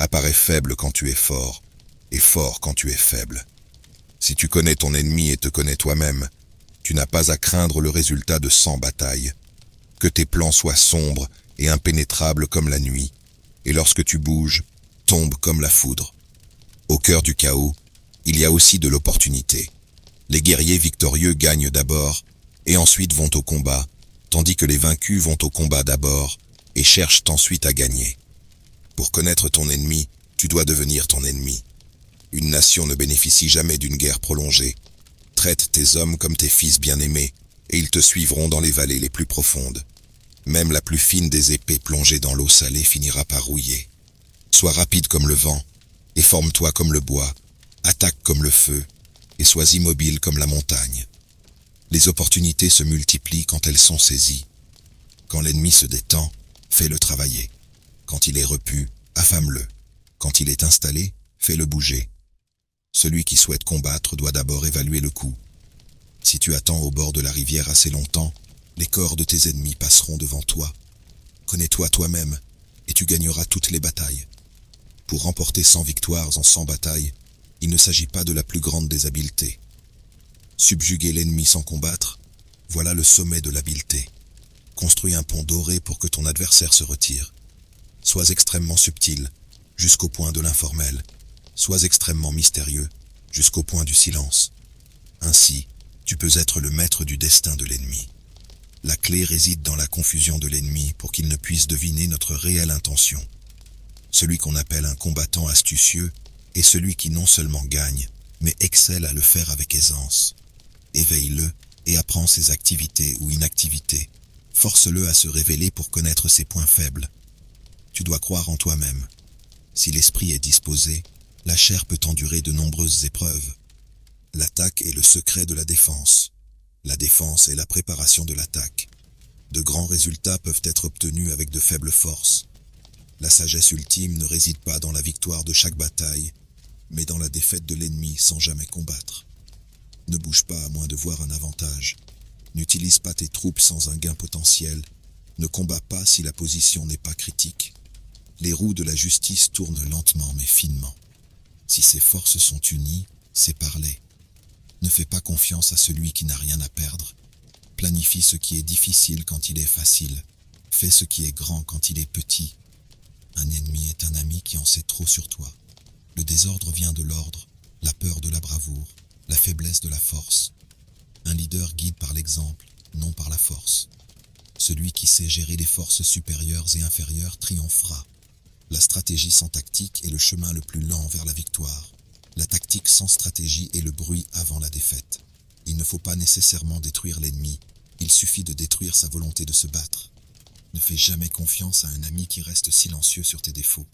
apparaît faible quand tu es fort, et fort quand tu es faible. Si tu connais ton ennemi et te connais toi-même, tu n'as pas à craindre le résultat de 100 batailles. Que tes plans soient sombres et impénétrables comme la nuit, et lorsque tu bouges, tombe comme la foudre. Au cœur du chaos, il y a aussi de l'opportunité. Les guerriers victorieux gagnent d'abord, et ensuite vont au combat, tandis que les vaincus vont au combat d'abord, et cherchent ensuite à gagner. Pour connaître ton ennemi, tu dois devenir ton ennemi. Une nation ne bénéficie jamais d'une guerre prolongée. Traite tes hommes comme tes fils bien-aimés, et ils te suivront dans les vallées les plus profondes. Même la plus fine des épées plongée dans l'eau salée finira par rouiller. Sois rapide comme le vent, et forme-toi comme le bois, attaque comme le feu, et sois immobile comme la montagne. Les opportunités se multiplient quand elles sont saisies. Quand l'ennemi se détend, fais-le travailler. Quand il est repu, affame-le. Quand il est installé, fais-le bouger. Celui qui souhaite combattre doit d'abord évaluer le coup. Si tu attends au bord de la rivière assez longtemps, les corps de tes ennemis passeront devant toi. Connais-toi toi-même, et tu gagneras toutes les batailles. Pour remporter 100 victoires en 100 batailles, il ne s'agit pas de la plus grande des habiletés. Subjuguer l'ennemi sans combattre, voilà le sommet de l'habileté. Construis un pont doré pour que ton adversaire se retire. Sois extrêmement subtil, jusqu'au point de l'informel. Sois extrêmement mystérieux, jusqu'au point du silence. Ainsi, tu peux être le maître du destin de l'ennemi. La clé réside dans la confusion de l'ennemi pour qu'il ne puisse deviner notre réelle intention. Celui qu'on appelle un combattant astucieux est celui qui non seulement gagne, mais excelle à le faire avec aisance. Éveille-le et apprends ses activités ou inactivités. Force-le à se révéler pour connaître ses points faibles. Tu dois croire en toi-même. Si l'esprit est disposé, la chair peut endurer de nombreuses épreuves. L'attaque est le secret de la défense. La défense est la préparation de l'attaque. De grands résultats peuvent être obtenus avec de faibles forces. La sagesse ultime ne réside pas dans la victoire de chaque bataille, mais dans la défaite de l'ennemi sans jamais combattre. Ne bouge pas à moins de voir un avantage. N'utilise pas tes troupes sans un gain potentiel. Ne combats pas si la position n'est pas critique. Les roues de la justice tournent lentement mais finement. Si ces forces sont unies, sépare-les. Ne fais pas confiance à celui qui n'a rien à perdre. Planifie ce qui est difficile quand il est facile. Fais ce qui est grand quand il est petit. Un ennemi est un ami qui en sait trop sur toi. Le désordre vient de l'ordre, la peur de la bravoure, la faiblesse de la force. Un leader guide par l'exemple, non par la force. Celui qui sait gérer les forces supérieures et inférieures triomphera. La stratégie sans tactique est le chemin le plus lent vers la victoire. La tactique sans stratégie est le bruit avant la défaite. Il ne faut pas nécessairement détruire l'ennemi, il suffit de détruire sa volonté de se battre. Ne fais jamais confiance à un ami qui reste silencieux sur tes défauts.